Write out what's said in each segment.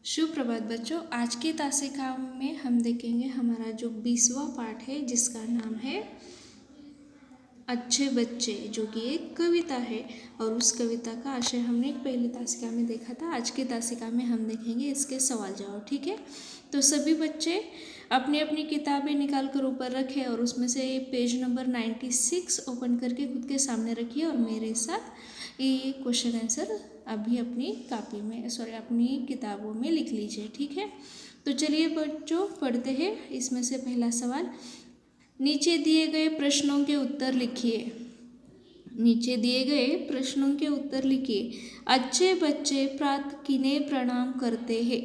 सुप्रभात बच्चों। आज की तासिका में हम देखेंगे हमारा जो 20वां पाठ है जिसका नाम है अच्छे बच्चे, जो कि एक कविता है। और उस कविता का आशय हमने पहली तासिका में देखा था। आज की तासिका में हम देखेंगे इसके सवाल जवाब। ठीक है, तो सभी बच्चे अपनी अपनी किताबें निकाल कर ऊपर रखें और उसमें से पेज नंबर 96 ओपन करके खुद के सामने रखिए और मेरे साथ ये क्वेश्चन आंसर अभी अपनी कापी में अपनी किताबों में लिख लीजिए। ठीक है, तो चलिए बच्चों पढ़ते हैं। इसमें से पहला सवाल, नीचे दिए गए प्रश्नों के उत्तर लिखिए। नीचे दिए गए प्रश्नों के उत्तर लिखिए। अच्छे बच्चे प्रातः किन्हें प्रणाम करते हैं?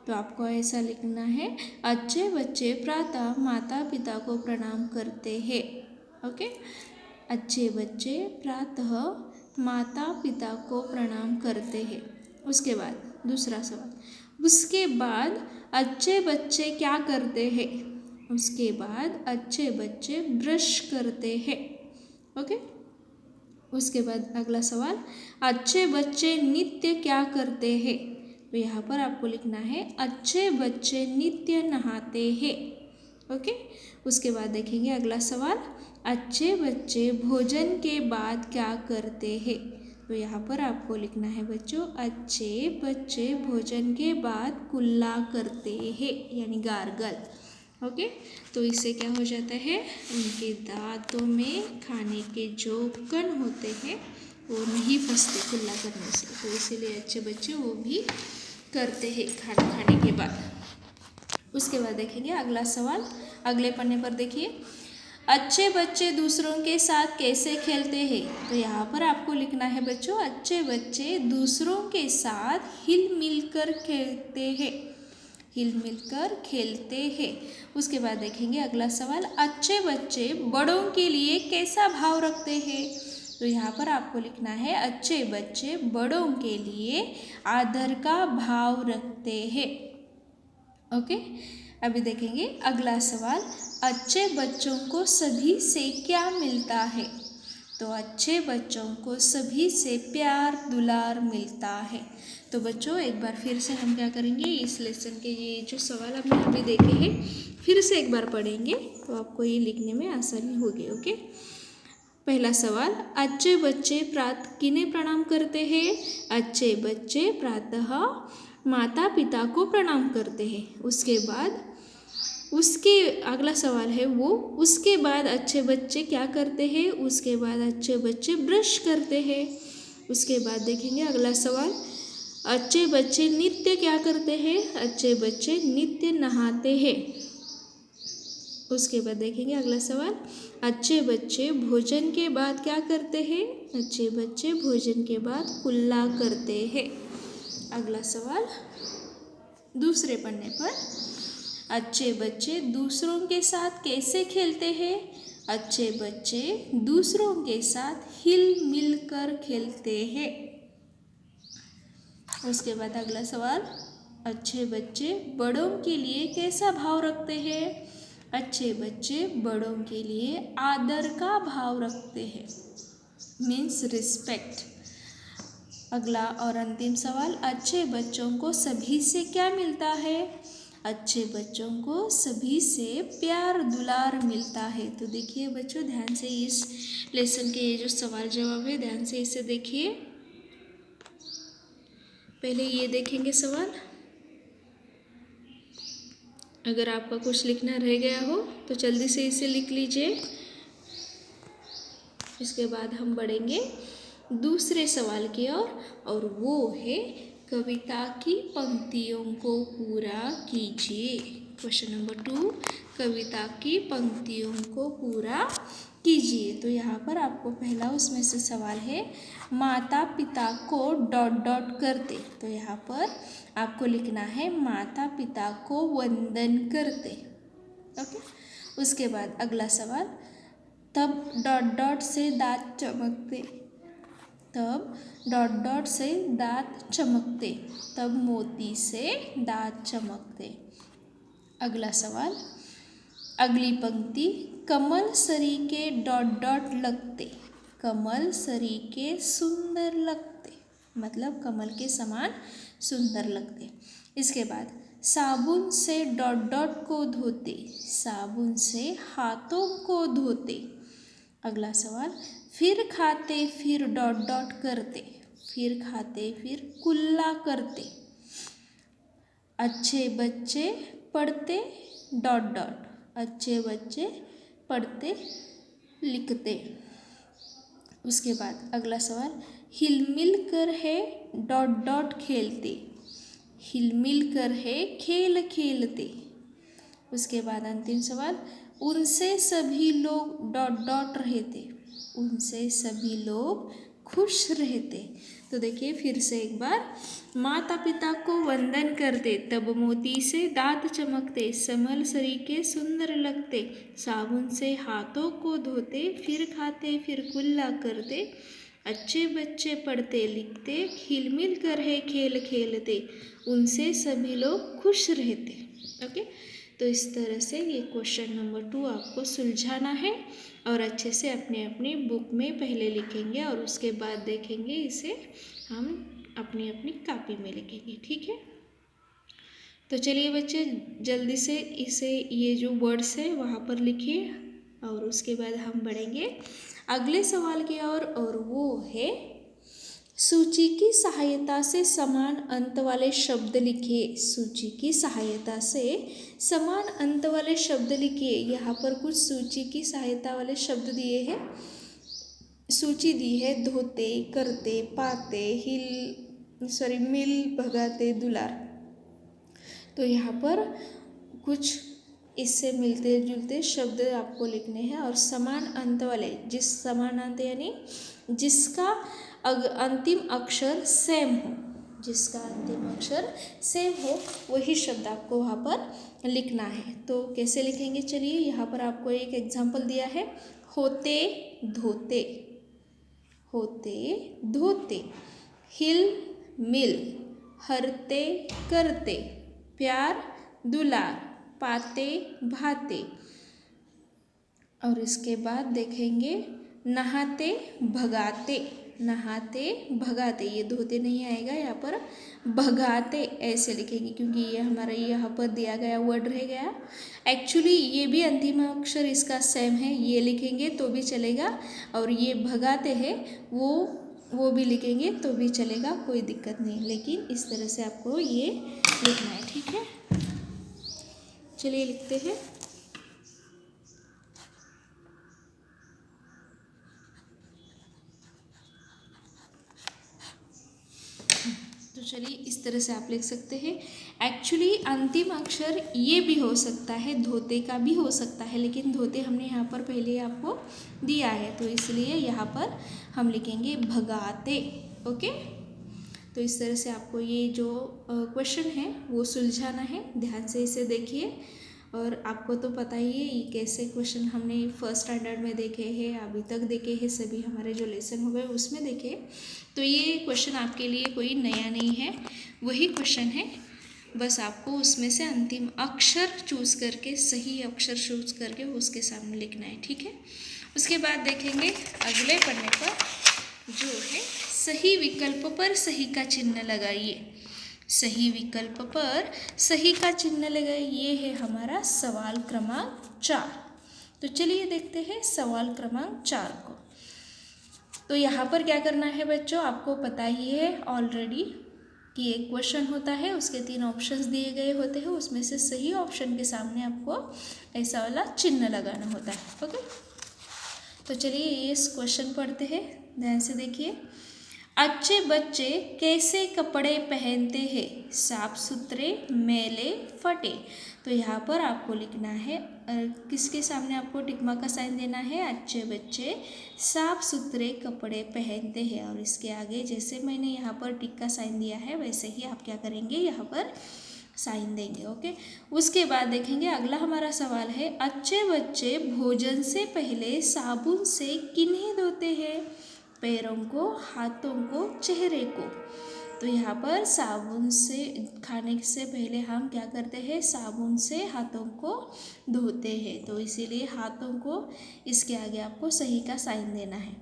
तो आपको ऐसा लिखना है, अच्छे बच्चे प्रातः माता पिता को प्रणाम करते हैं। ओके, अच्छे बच्चे प्रातः माता पिता को प्रणाम करते हैं। उसके बाद दूसरा सवाल, उसके बाद अच्छे बच्चे क्या करते हैं? उसके बाद अच्छे बच्चे ब्रश करते हैं। ओके, उसके बाद अगला सवाल, अच्छे बच्चे नित्य क्या करते हैं? तो यहाँ पर आपको लिखना है, अच्छे बच्चे नित्य नहाते हैं। ओके, उसके बाद देखेंगे अगला सवाल, अच्छे बच्चे भोजन के बाद क्या करते हैं? तो यहाँ पर आपको लिखना है बच्चों, अच्छे बच्चे भोजन के बाद कुल्ला करते हैं, यानी गार्गल। ओके, तो इससे क्या हो जाता है, उनके दांतों में खाने के जो कण होते हैं वो नहीं फंसते कुल्ला करने से, तो इसीलिए अच्छे बच्चे वो भी करते हैं खाना खाने के बाद। उसके बाद देखेंगे अगला सवाल, अगले पन्ने पर देखिए, अच्छे बच्चे दूसरों के साथ कैसे खेलते हैं? तो यहाँ पर आपको लिखना है बच्चों, अच्छे बच्चे दूसरों के साथ हिल मिलकर खेलते हैं। हिल मिलकर खेलते हैं। उसके बाद देखेंगे अगला सवाल, अच्छे बच्चे बड़ों के लिए कैसा भाव रखते हैं? तो यहाँ पर आपको लिखना है, अच्छे बच्चे बड़ों के लिए आदर का भाव रखते हैं। ओके, अभी देखेंगे अगला सवाल, अच्छे बच्चों को सभी से क्या मिलता है? तो अच्छे बच्चों को सभी से प्यार दुलार मिलता है। तो बच्चों एक बार फिर से हम क्या करेंगे, इस लेसन के ये जो सवाल हमने अभी देखे हैं फिर से एक बार पढ़ेंगे तो आपको ये लिखने में आसानी होगी। ओके, पहला सवाल, अच्छे बच्चे प्रातः किन्हें प्रणाम करते हैं? अच्छे बच्चे प्रातः माता पिता को प्रणाम करते हैं। उसके बाद उसके अगला सवाल है वो, उसके बाद अच्छे बच्चे क्या करते हैं? उसके बाद अच्छे बच्चे ब्रश करते हैं। उसके बाद देखेंगे अगला सवाल, अच्छे बच्चे नित्य क्या करते हैं? अच्छे बच्चे नित्य नहाते हैं। उसके बाद देखेंगे अगला सवाल, अच्छे बच्चे भोजन के बाद क्या करते हैं? अच्छे बच्चे भोजन के बाद कुल्ला करते हैं। अगला सवाल दूसरे पन्ने पर, अच्छे बच्चे दूसरों के साथ कैसे खेलते हैं? अच्छे बच्चे दूसरों के साथ हिल मिल कर खेलते हैं। उसके बाद अगला सवाल, अच्छे बच्चे बड़ों के लिए कैसा भाव रखते हैं? अच्छे बच्चे बड़ों के लिए आदर का भाव रखते हैं, मीन्स रिस्पेक्ट। अगला और अंतिम सवाल, अच्छे बच्चों को सभी से क्या मिलता है? अच्छे बच्चों को सभी से प्यार दुलार मिलता है। तो देखिए बच्चों, ध्यान से इस लेसन के ये जो सवाल जवाब है ध्यान से इसे देखिए। पहले ये देखेंगे सवाल, अगर आपका कुछ लिखना रह गया हो तो जल्दी से इसे लिख लीजिए। इसके बाद हम बढ़ेंगे दूसरे सवाल की ओर, और वो है कविता की पंक्तियों को पूरा कीजिए। क्वेश्चन नंबर 2, कविता की पंक्तियों को पूरा कीजिए। तो यहाँ पर आपको पहला उसमें से सवाल है, माता पिता को डॉट डॉट करते। तो यहाँ पर आपको लिखना है, माता पिता को वंदन करते। ओके, उसके बाद अगला सवाल, तब डॉट डॉट से दांत चमकते। तब डॉट डॉट से दांत चमकते। तब मोती से दांत चमकते। अगला सवाल, अगली पंक्ति, कमल सरी के डॉट डॉट लगते। कमल सरी के सुंदर लगते, मतलब कमल के समान सुंदर लगते। इसके बाद साबुन से डॉट डॉट को धोते, साबुन से हाथों को धोते। अगला सवाल, फिर खाते फिर डॉट डॉट करते, फिर खाते फिर कुल्ला करते। अच्छे बच्चे पढ़ते डॉट डॉट, अच्छे बच्चे पढ़ते लिखते। उसके बाद अगला सवाल, हिलमिल कर है डॉट डॉट खेलते, हिलमिल कर है खेल खेलते। उसके बाद अंतिम सवाल, उनसे सभी लोग डॉट डॉट रहते, उनसे सभी लोग खुश रहते। तो देखिए फिर से एक बार, माता पिता को वंदन करते, तब मोती से दांत चमकते, समल सरीके सुंदर लगते, साबुन से हाथों को धोते, फिर खाते फिर कुल्ला करते, अच्छे बच्चे पढ़ते लिखते, हिलमिल कर है खेल खेलते, उनसे सभी लोग खुश रहते। ओके, तो इस तरह से ये क्वेश्चन नंबर 2 आपको सुलझाना है और अच्छे से अपने अपनी बुक में पहले लिखेंगे और उसके बाद देखेंगे इसे हम अपनी अपनी कॉपी में लिखेंगे। ठीक है, तो चलिए बच्चे जल्दी से इसे ये जो वर्ड्स है वहाँ पर लिखिए और उसके बाद हम बढ़ेंगे अगले सवाल की ओर और वो है, सूची की सहायता से समान अंत वाले शब्द लिखिए। सूची की सहायता से समान अंत वाले शब्द लिखिए। यहाँ पर कुछ सूची की सहायता वाले शब्द दिए हैं, सूची दी है, धोते, करते, पाते, मिल, भगाते, दुलार। तो यहाँ पर कुछ इससे मिलते जुलते शब्द आपको लिखने हैं और समान अंत वाले, जिस समान अंत यानी जिसका अंतिम अक्षर सेम हो, जिसका अंतिम अक्षर सेम हो वही शब्द आपको वहाँ पर लिखना है। तो कैसे लिखेंगे, चलिए यहाँ पर आपको एक एग्जाम्पल दिया है, होते धोते, होते धोते, हिल मिल, हरते करते, प्यार दुलार, पाते भाते। और इसके बाद देखेंगे नहाते भगाते, नहाते भगाते, ये धोते नहीं आएगा, यहाँ पर भगाते ऐसे लिखेंगे क्योंकि ये हमारा यहाँ पर दिया गया वर्ड रह गया। एक्चुअली ये भी अंतिम अक्षर इसका सेम है, ये लिखेंगे तो भी चलेगा और ये भगाते हैं वो भी लिखेंगे तो भी चलेगा, कोई दिक्कत नहीं, लेकिन इस तरह से आपको ये लिखना है। ठीक है, चलिए लिखते हैं। तो चलिए इस तरह से आप लिख सकते हैं। एक्चुअली अंतिम अक्षर ये भी हो सकता है, धोते का भी हो सकता है, लेकिन धोते हमने यहाँ पर पहले आपको दिया है तो इसलिए यहाँ पर हम लिखेंगे भगाते। ओके, तो इस तरह से आपको ये जो क्वेश्चन है वो सुलझाना है, ध्यान से इसे देखिए। और आपको तो पता ही है ये कैसे क्वेश्चन हमने फर्स्ट स्टैंडर्ड में देखे हैं, अभी तक देखे हैं, सभी हमारे जो लेसन हो गए उसमें देखे। तो ये क्वेश्चन आपके लिए कोई नया नहीं है, वही क्वेश्चन है, बस आपको उसमें से अंतिम अक्षर चूज़ करके, सही अक्षर चूज़ करके उसके सामने लिखना है। ठीक है, उसके बाद देखेंगे अगले पन्ने पर जो है, सही विकल्प पर सही का चिन्ह लगाइए। सही विकल्प पर सही का चिन्ह लगाइए, ये है हमारा सवाल क्रमांक 4। तो चलिए देखते हैं सवाल क्रमांक 4 को। तो यहाँ पर क्या करना है बच्चों, आपको पता ही है ऑलरेडी कि एक क्वेश्चन होता है, उसके 3 ऑप्शंस दिए गए होते हैं, उसमें से सही ऑप्शन के सामने आपको ऐसा वाला चिन्ह लगाना होता है। ओके, तो चलिए इस क्वेश्चन पढ़ते हैं, ध्यान से देखिए। अच्छे बच्चे कैसे कपड़े पहनते हैं, साफ सुथरे, मैले, फटे। तो यहाँ पर आपको लिखना है, किसके सामने आपको टिक मार्क का साइन देना है, अच्छे बच्चे साफ सुथरे कपड़े पहनते हैं, और इसके आगे जैसे मैंने यहाँ पर टिक का साइन दिया है वैसे ही आप क्या करेंगे, यहाँ पर साइन देंगे। ओके, उसके बाद देखेंगे अगला हमारा सवाल है, अच्छे बच्चे भोजन से पहले साबुन से किन्हें धोते हैं, पैरों को, हाथों को, चेहरे को। तो यहाँ पर साबुन से, खाने से पहले हम क्या करते हैं, साबुन से हाथों को धोते हैं, तो इसीलिए हाथों को इसके आगे आपको सही का साइन देना है।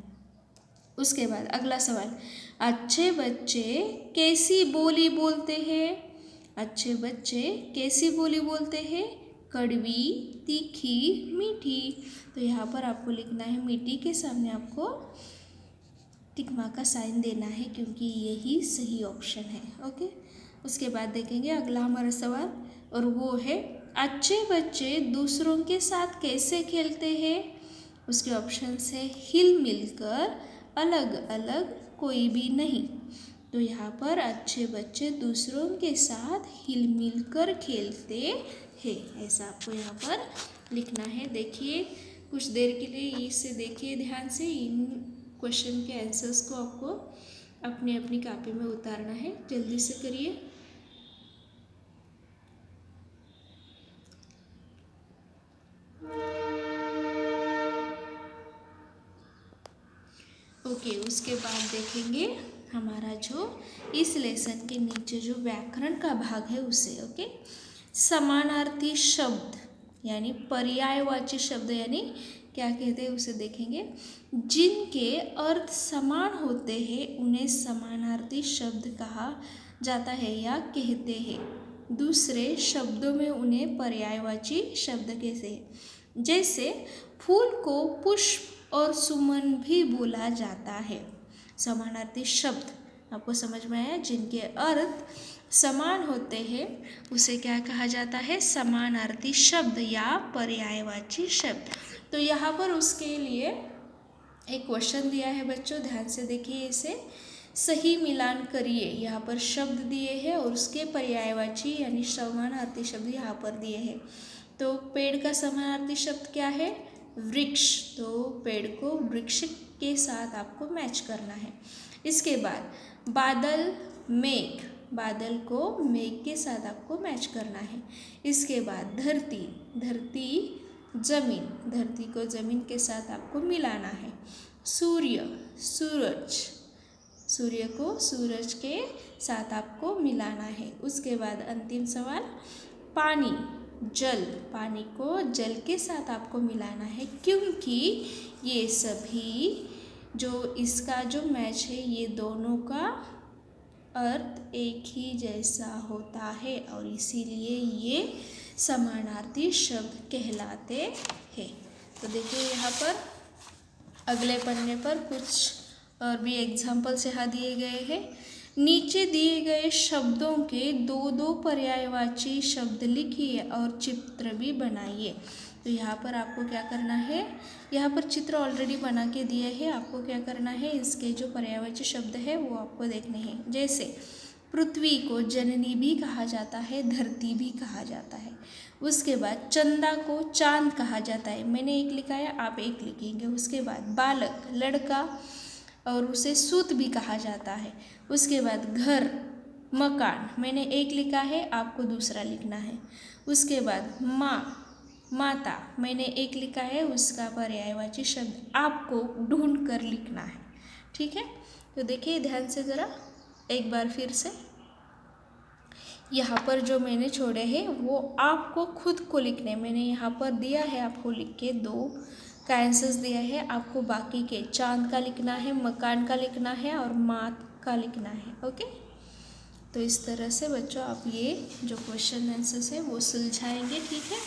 उसके बाद अगला सवाल, अच्छे बच्चे कैसी बोली बोलते हैं, अच्छे बच्चे कैसी बोली बोलते हैं? कड़वी, तीखी, मीठी। तो यहाँ पर आपको लिखना है मीठी के सामने आपको टिक मार्क का साइन देना है क्योंकि यही सही ऑप्शन है। ओके, उसके बाद देखेंगे अगला हमारा सवाल और वो है अच्छे बच्चे दूसरों के साथ कैसे खेलते हैं? उसके ऑप्शंस है हिल मिलकर, अलग अलग, कोई भी नहीं। तो यहाँ पर अच्छे बच्चे दूसरों के साथ हिल मिलकर खेलते हैं, ऐसा आपको यहाँ पर लिखना है। देखिए कुछ देर के लिए इसे देखिए ध्यान से, इन क्वेश्चन के आंसर्स को आपको अपनी अपनी कॉपी में उतारना है, जल्दी से करिए। ओके, उसके बाद देखेंगे हमारा जो इस लेसन के नीचे जो व्याकरण का भाग है उसे। ओके, समानार्थी शब्द यानी पर्यायवाची शब्द यानी क्या कहते हैं उसे देखेंगे। जिनके अर्थ समान होते हैं उन्हें समानार्थी शब्द कहा जाता है या कहते हैं। दूसरे शब्दों में उन्हें पर्यायवाची शब्द कहते हैं। जैसे फूल को पुष्प और सुमन भी बोला जाता है। समानार्थी शब्द आपको समझ में आया? जिनके अर्थ समान होते हैं उसे क्या कहा जाता है? समानार्थी शब्द या पर्यायवाची शब्द। तो यहाँ पर उसके लिए एक क्वेश्चन दिया है बच्चों, ध्यान से देखिए इसे। सही मिलान करिए। यहाँ पर शब्द दिए हैं और उसके पर्यायवाची यानी समानार्थी शब्द यहाँ पर दिए हैं। तो पेड़ का समानार्थी शब्द क्या है? वृक्ष। तो पेड़ को वृक्ष के साथ आपको मैच करना है। इसके बाद बादल, मेघ, बादल को मेघ के साथ आपको मैच करना है। इसके बाद धरती, धरती जमीन, धरती को जमीन के साथ आपको मिलाना है। सूर्य, सूरज, सूर्य को सूरज के साथ आपको मिलाना है। उसके बाद अंतिम सवाल पानी, जल, पानी को जल के साथ आपको मिलाना है क्योंकि ये सभी जो इसका जो मैच है ये दोनों का अर्थ एक ही जैसा होता है और इसीलिए ये समानार्थी शब्द कहलाते हैं। तो देखिए यहाँ पर अगले पन्ने पर कुछ और भी एग्जाम्पल्स यहाँ दिए गए हैं। नीचे दिए गए शब्दों के दो दो पर्यायवाची शब्द लिखिए और चित्र भी बनाइए। तो यहाँ पर आपको क्या करना है? यहाँ पर चित्र ऑलरेडी बना के दिए हैं, आपको क्या करना है? इसके जो पर्यायवाची शब्द है वो आपको देखने हैं। जैसे पृथ्वी को जननी भी कहा जाता है, धरती भी कहा जाता है। उसके बाद चंदा को चांद कहा जाता है, मैंने एक लिखा है आप एक लिखेंगे। उसके बाद बालक, लड़का, और उसे सूत भी कहा जाता है। उसके बाद घर, मकान, मैंने एक लिखा है आपको दूसरा लिखना है। उसके बाद माँ, माता, मैंने एक लिखा है उसका पर्यायवाची शब्द आपको ढूंढ कर लिखना है। ठीक है, तो देखिए ध्यान से ज़रा एक बार फिर से। यहाँ पर जो मैंने छोड़े हैं वो आपको खुद को लिखने, मैंने यहाँ पर दिया है आपको लिख के दो का आंसर्स दिया है। आपको बाकी के चांद का लिखना है, मकान का लिखना है और माँ का लिखना है। ओके, तो इस तरह से बच्चों आप ये जो क्वेश्चन आंसर्स है वो सुलझाएंगे। ठीक है,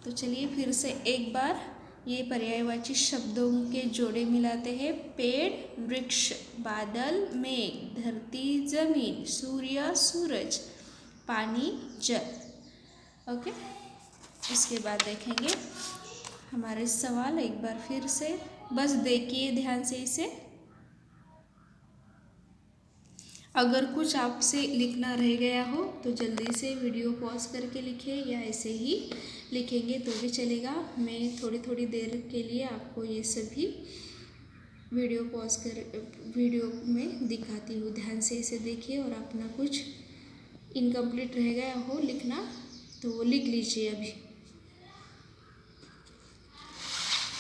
तो चलिए फिर से एक बार ये पर्यायवाची शब्दों के जोड़े मिलाते हैं। पेड़, वृक्ष, बादल, मेघ, धरती, जमीन, सूर्य, सूरज, पानी, जल। ओके, इसके बाद देखेंगे हमारे सवाल एक बार फिर से, बस देखिए ध्यान से इसे। अगर कुछ आपसे लिखना रह गया हो तो जल्दी से वीडियो पॉज करके लिखें या ऐसे ही लिखेंगे तो भी चलेगा। मैं थोड़ी थोड़ी देर के लिए आपको ये सभी वीडियो पॉज कर वीडियो में दिखाती हूँ। ध्यान से इसे देखिए और अपना कुछ इनकम्प्लीट रह गया हो लिखना तो वो लिख लीजिए अभी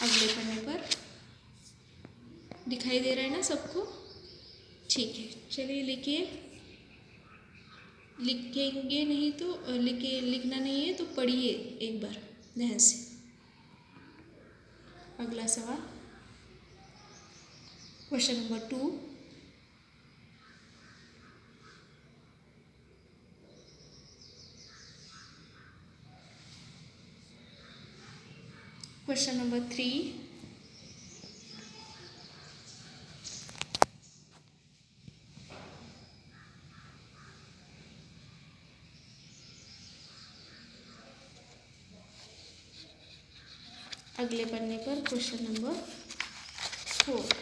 अगले पन्ने पर। दिखाई दे रहा है ना सबको? ठीक है, चलिए लिखिए। लिखेंगे नहीं तो लिखना नहीं है तो पढ़िए एक बार ध्यान से। अगला सवाल क्वेश्चन नंबर 2। क्वेश्चन नंबर 3, अगले पन्ने पर क्वेश्चन नंबर 4।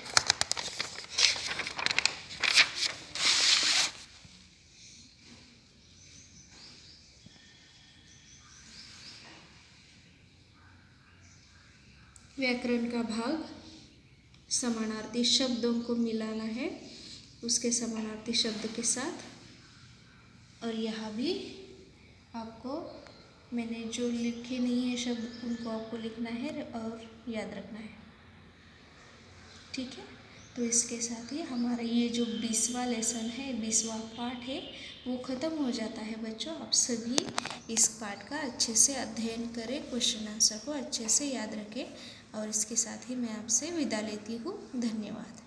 व्याकरण का भाग, समानार्थी शब्दों को मिलाना है उसके समानार्थी शब्द के साथ। और यहाँ भी आपको मैंने जो लिखे नहीं है शब्द उनको आपको लिखना है और याद रखना है, ठीक है। तो इसके साथ ही हमारा ये जो 20वां लेसन है, 20वां पाठ है, वो ख़त्म हो जाता है बच्चों। आप सभी इस पाठ का अच्छे से अध्ययन करें, क्वेश्चन आंसर को अच्छे से याद रखें। और इसके साथ ही मैं आपसे विदा लेती हूँ। धन्यवाद।